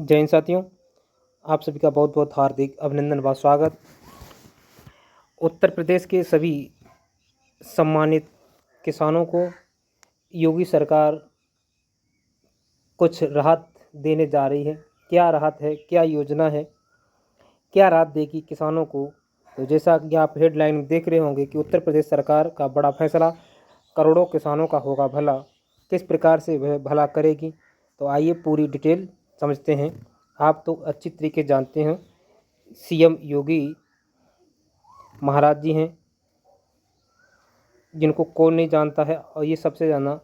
जय हिंद साथियों, आप सभी का बहुत बहुत हार्दिक अभिनंदन व स्वागत। उत्तर प्रदेश के सभी सम्मानित किसानों को योगी सरकार कुछ राहत देने जा रही है। क्या राहत है, क्या योजना है, क्या राहत देगी किसानों को? तो जैसा कि आप हेडलाइन में देख रहे होंगे कि उत्तर प्रदेश सरकार का बड़ा फैसला, करोड़ों किसानों का होगा भला। किस प्रकार से वह भला करेगी, तो आइए पूरी डिटेल समझते हैं। आप तो अच्छी तरीके जानते हैं, सीएम योगी महाराज जी हैं, जिनको कौन नहीं जानता है। और ये सबसे ज़्यादा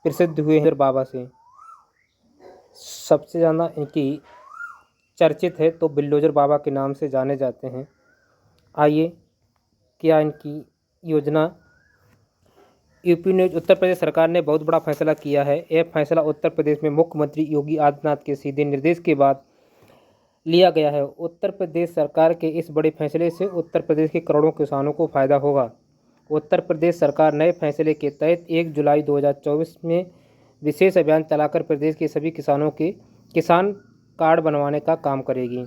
प्रसिद्ध हुए हैं बाबा से, सबसे ज़्यादा इनकी चर्चित है तो बिल्डोजर बाबा के नाम से जाने जाते हैं। आइए, क्या इनकी योजना? यूपी ने उत्तर प्रदेश सरकार ने बहुत बड़ा फैसला किया है। यह फैसला उत्तर प्रदेश में मुख्यमंत्री योगी आदित्यनाथ के सीधे निर्देश के बाद लिया गया है। उत्तर प्रदेश सरकार के इस बड़े फैसले से उत्तर प्रदेश के करोड़ों किसानों को फायदा होगा। उत्तर प्रदेश सरकार नए फैसले के तहत 1 जुलाई 2024 में विशेष अभियान चलाकर प्रदेश के सभी किसानों के किसान कार्ड बनवाने का काम करेगी।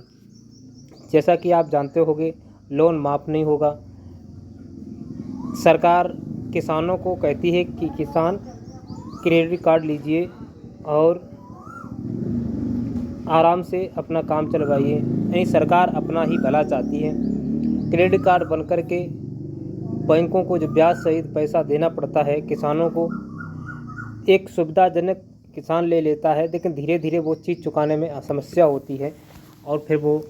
जैसा कि आप जानते होंगे, लोन माफ़ नहीं होगा। सरकार किसानों को कहती है कि किसान क्रेडिट कार्ड लीजिए और आराम से अपना काम चलवाइए। यानी सरकार अपना ही भला चाहती है। क्रेडिट कार्ड बनकर के बैंकों को जो ब्याज सहित पैसा देना पड़ता है किसानों को, एक सुविधाजनक किसान ले लेता है, लेकिन धीरे धीरे वो चीज़ चुकाने में समस्या होती है और फिर वो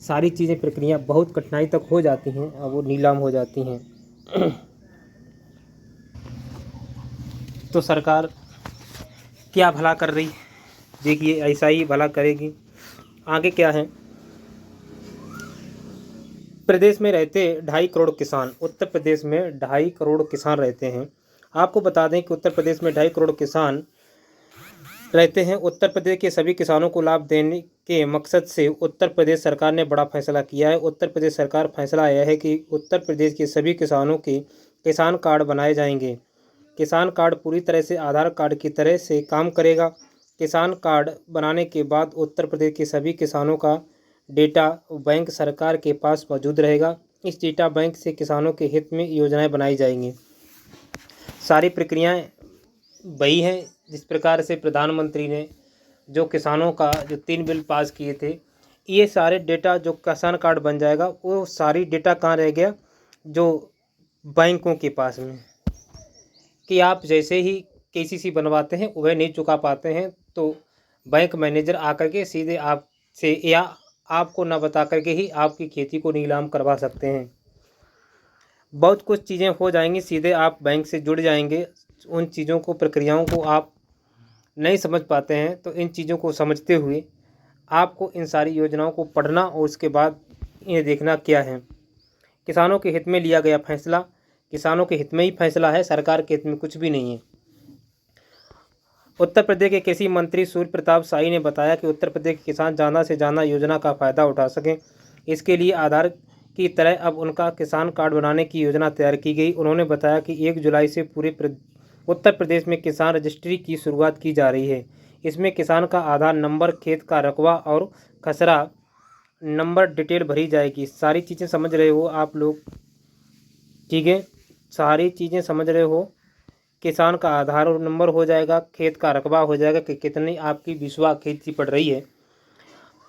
सारी चीज़ें प्रक्रिया बहुत कठिनाई तक हो जाती हैं और वो नीलाम हो जाती हैं। तो सरकार क्या भला कर रही, देखिए ऐसा ही भला करेगी। आगे क्या है? प्रदेश में रहते 2.5 करोड़ किसान, उत्तर प्रदेश में 2.5 करोड़ किसान रहते हैं। आपको बता दें कि उत्तर प्रदेश में 2.5 करोड़ किसान रहते हैं। उत्तर प्रदेश के सभी किसानों को लाभ देने के मकसद से उत्तर प्रदेश सरकार ने बड़ा फैसला किया है। उत्तर प्रदेश सरकार फैसला आया है कि उत्तर प्रदेश के सभी किसानों के किसान कार्ड बनाए जाएंगे। किसान कार्ड पूरी तरह से आधार कार्ड की तरह से काम करेगा। किसान कार्ड बनाने के बाद उत्तर प्रदेश के सभी किसानों का डेटा बैंक सरकार के पास मौजूद रहेगा। इस डेटा बैंक से किसानों के हित में योजनाएं बनाई जाएंगी। सारी प्रक्रियाएं वही हैं जिस प्रकार से प्रधानमंत्री ने जो किसानों का जो 3 बिल पास किए थे, ये सारे डेटा जो किसान कार्ड बन जाएगा, वो सारी डेटा कहाँ रह गया? जो बैंकों के पास में, कि आप जैसे ही केसीसी बनवाते हैं वह नहीं चुका पाते हैं तो बैंक मैनेजर आकर के सीधे आपसे या आपको ना बता करके ही आपकी खेती को नीलाम करवा सकते हैं। बहुत कुछ चीज़ें हो जाएंगी, सीधे आप बैंक से जुड़ जाएंगे। उन चीज़ों को, प्रक्रियाओं को आप नहीं समझ पाते हैं, तो इन चीज़ों को समझते हुए आपको इन सारी योजनाओं को पढ़ना और उसके बाद इन्हें देखना क्या है। किसानों के हित में लिया गया फैसला, किसानों के हित में ही फैसला है, सरकार के हित में कुछ भी नहीं है। उत्तर प्रदेश के कृषि मंत्री सूर्य प्रताप शाही ने बताया कि उत्तर प्रदेश के किसान ज़्यादा से ज़्यादा योजना का फ़ायदा उठा सकें, इसके लिए आधार की तरह अब उनका किसान कार्ड बनाने की योजना तैयार की गई। उन्होंने बताया कि 1 जुलाई से पूरे उत्तर प्रदेश में किसान रजिस्ट्री की शुरुआत की जा रही है। इसमें किसान का आधार नंबर, खेत का रकबा और खसरा नंबर डिटेल भरी जाएगी। सारी चीज़ें समझ रहे हो आप लोग? ठीक है, सारी चीज़ें समझ रहे हो? किसान का आधार नंबर हो जाएगा, खेत का रकबा हो जाएगा कि कितनी आपकी बिस्वा खेती पड़ रही है,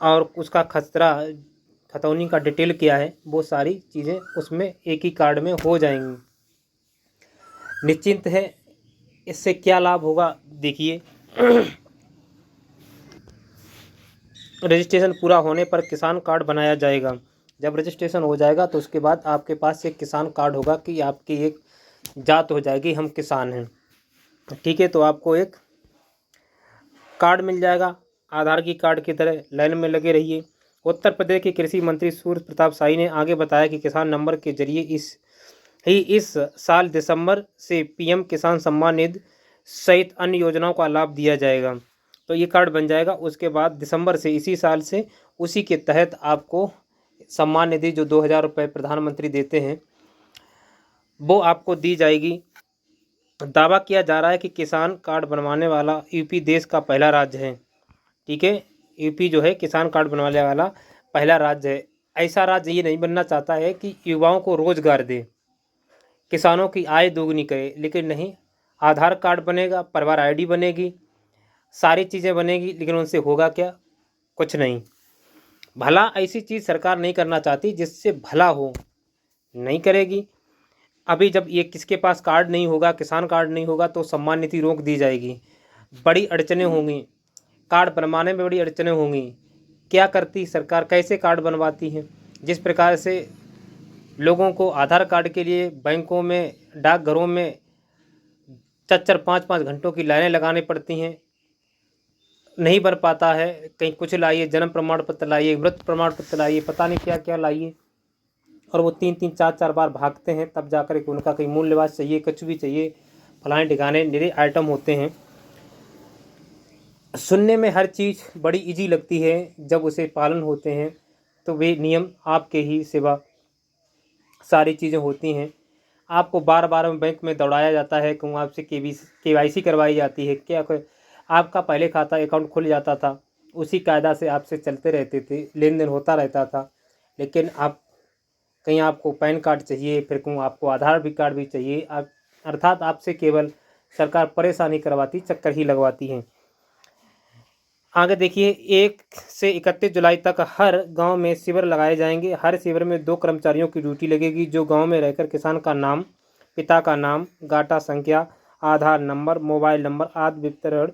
और उसका खसरा, खतौनी का डिटेल क्या है, वो सारी चीज़ें उसमें एक ही कार्ड में हो जाएंगी। निश्चिंत है। इससे क्या लाभ होगा, देखिए। रजिस्ट्रेशन पूरा होने पर किसान कार्ड बनाया जाएगा। जब रजिस्ट्रेशन हो जाएगा तो उसके बाद आपके पास एक किसान कार्ड होगा कि आपकी एक जात हो जाएगी, हम किसान हैं। ठीक है, तो आपको एक कार्ड मिल जाएगा, आधार की कार्ड की तरह लाइन में लगे रहिए। उत्तर प्रदेश के कृषि मंत्री सूर्य प्रताप शाही ने आगे बताया कि किसान नंबर के जरिए इस साल दिसंबर से पीएम किसान सम्मान निधि सहित अन्य योजनाओं का लाभ दिया जाएगा। तो ये कार्ड बन जाएगा, उसके बाद दिसंबर से, इसी साल से, उसी के तहत आपको सम्मान निधि जो 2000 रुपये प्रधानमंत्री देते हैं वो आपको दी जाएगी। दावा किया जा रहा है कि किसान कार्ड बनवाने वाला यूपी देश का पहला राज्य है। ठीक है, यूपी जो है किसान कार्ड बनवाने वाला पहला राज्य है। ऐसा राज्य ये नहीं बनना चाहता है कि युवाओं को रोजगार दे, किसानों की आय दोगुनी करे, लेकिन नहीं, आधार कार्ड बनेगा, परिवार आईडी बनेगी, सारी चीज़ें बनेगी, लेकिन उनसे होगा क्या? कुछ नहीं। भला ऐसी चीज़ सरकार नहीं करना चाहती जिससे भला हो, नहीं करेगी। अभी जब ये किसके पास कार्ड नहीं होगा, किसान कार्ड नहीं होगा, तो सम्मान निधि रोक दी जाएगी, बड़ी अड़चनें होंगी, कार्ड बनवाने में बड़ी अड़चनें होंगी। क्या करती सरकार, कैसे कार्ड बनवाती है? जिस प्रकार से लोगों को आधार कार्ड के लिए बैंकों में, डाकघरों में 4-4 5-5 घंटों की लाइनें लगानी पड़ती हैं, नहीं बन पाता है। कहीं कुछ लाइए, जन्म प्रमाण पत्र लाइए, मृत्यु प्रमाण पत्र लाइए, पता नहीं क्या क्या लाइए, और वो 3-3 4-4 बार भागते हैं, तब जाकर के उनका कहीं मूल निवास चाहिए, कुछ भी चाहिए, फलाने ठिकाने निरे आइटम होते हैं। सुनने में हर चीज़ बड़ी इजी लगती है, जब उसे पालन होते हैं तो वे नियम आपके ही सिवा सारी चीज़ें होती हैं। आपको बार बार बैंक में दौड़ाया जाता है, कहूँ आपसे KYC करवाई जाती है, क्या आपका पहले खाता अकाउंट खुल जाता था, उसी कायदा से आपसे चलते रहते थे, लेन देन होता रहता था। लेकिन आप कहीं आपको पैन कार्ड चाहिए, फिर कहूँ आपको आधार भी कार्ड भी चाहिए, अर्थात आपसे केवल सरकार परेशानी करवाती, चक्कर ही लगवाती है। आगे देखिए, 1 से 31 जुलाई तक हर गांव में शिविर लगाए जाएंगे। हर शिविर में 2 कर्मचारियों की ड्यूटी लगेगी, जो गांव में रहकर किसान का नाम, पिता का नाम, गाटा संख्या, आधार नंबर, मोबाइल नंबर आदि विवरण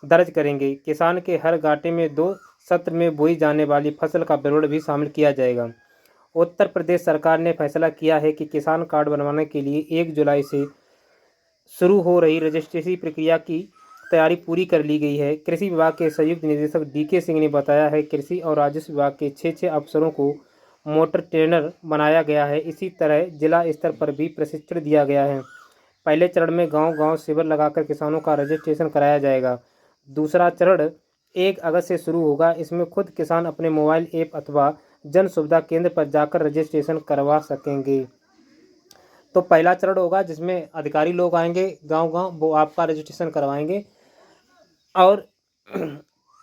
दर्ज करेंगे। किसान के हर गाटे में 2 सत्र में बोई जाने वाली फसल का विवरण भी शामिल किया जाएगा। उत्तर प्रदेश सरकार ने फैसला किया है कि किसान कार्ड बनवाने के लिए 1 जुलाई से शुरू हो रही रजिस्ट्रेशन प्रक्रिया की तैयारी पूरी कर ली गई है। कृषि विभाग के संयुक्त निदेशक DK सिंह ने बताया है, कृषि और राजस्व विभाग के 6 अफसरों को मोटर ट्रेनर बनाया गया है। इसी तरह जिला स्तर पर भी प्रशिक्षण दिया गया है। पहले चरण में गांव-गांव शिविर लगाकर किसानों का रजिस्ट्रेशन कराया जाएगा। दूसरा चरण 1 अगस्त से शुरू होगा। इसमें खुद किसान अपने मोबाइल ऐप अथवा जन सुविधा केंद्र पर जाकर रजिस्ट्रेशन करवा सकेंगे। तो पहला चरण होगा जिसमें अधिकारी लोग आएंगे गांव-गांव, वो आपका रजिस्ट्रेशन करवाएंगे। और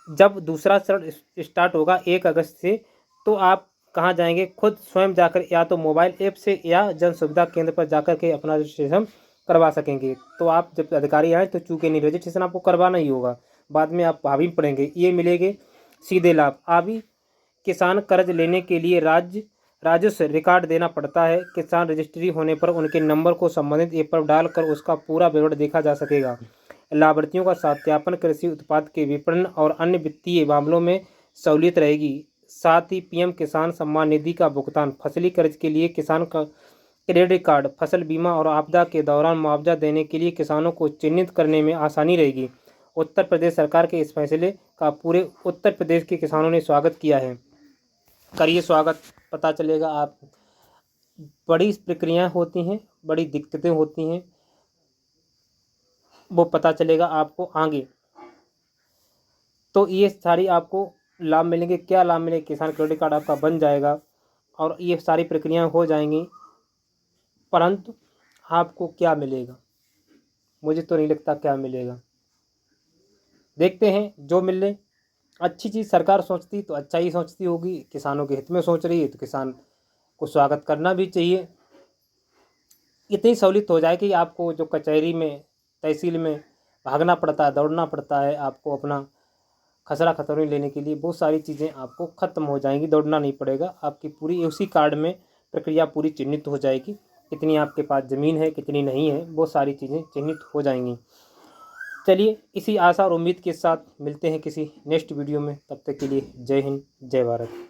जब दूसरा चरण स्टार्ट होगा 1 अगस्त से, तो आप कहाँ जाएंगे? खुद स्वयं जाकर, या तो मोबाइल ऐप से या जन सुविधा केंद्र पर जाकर के अपना रजिस्ट्रेशन करवा सकेंगे। तो आप जब अधिकारी आए तो चूँकि नहीं, रजिस्ट्रेशन आपको करवाना ही होगा, बाद में आप भाभी पड़ेंगे। ये मिलेंगे सीधे लाभ। अभी किसान कर्ज लेने के लिए राजस्व रिकॉर्ड देना पड़ता है। किसान रजिस्ट्री होने पर उनके नंबर को संबंधित ऐप पर डालकर उसका पूरा विवरण देखा जा सकेगा। लाभार्थियों का सत्यापन, कृषि उत्पाद के विपणन और अन्य वित्तीय मामलों में सहूलियत रहेगी। साथ ही PM किसान सम्मान निधि का भुगतान, फसली कर्ज के लिए किसान का क्रेडिट कार्ड, फसल बीमा और आपदा के दौरान मुआवजा देने के लिए किसानों को चिन्हित करने में आसानी रहेगी। उत्तर प्रदेश सरकार के इस फैसले का पूरे उत्तर प्रदेश के किसानों ने स्वागत किया है। करिए स्वागत, पता चलेगा आप। बड़ी प्रक्रियाएं होती हैं, बड़ी दिक्कतें होती हैं, वो पता चलेगा आपको आगे। तो ये सारी आपको लाभ मिलेंगे। क्या लाभ मिलेंगे? किसान क्रेडिट कार्ड आपका बन जाएगा और ये सारी प्रक्रियाएं हो जाएंगी, परंतु आपको क्या मिलेगा? मुझे तो नहीं लगता क्या मिलेगा। देखते हैं, जो मिले। अच्छी चीज़ सरकार सोचती तो अच्छा ही सोचती होगी, किसानों के हित में सोच रही है तो किसान को स्वागत करना भी चाहिए। इतनी सहूलियत हो जाए कि आपको जो कचहरी में, तहसील में भागना पड़ता है, दौड़ना पड़ता है, आपको अपना खसरा खतौनी लेने के लिए, बहुत सारी चीज़ें आपको ख़त्म हो जाएंगी, दौड़ना नहीं पड़ेगा। आपकी पूरी उसी कार्ड में प्रक्रिया पूरी चिन्हित हो जाएगी। कितनी आपके पास ज़मीन है, कितनी नहीं है, बहुत सारी चीज़ें चिन्हित हो जाएंगी। चलिए, इसी आशा और उम्मीद के साथ मिलते हैं किसी नेक्स्ट वीडियो में। तब तक के लिए जय हिंद, जय भारत।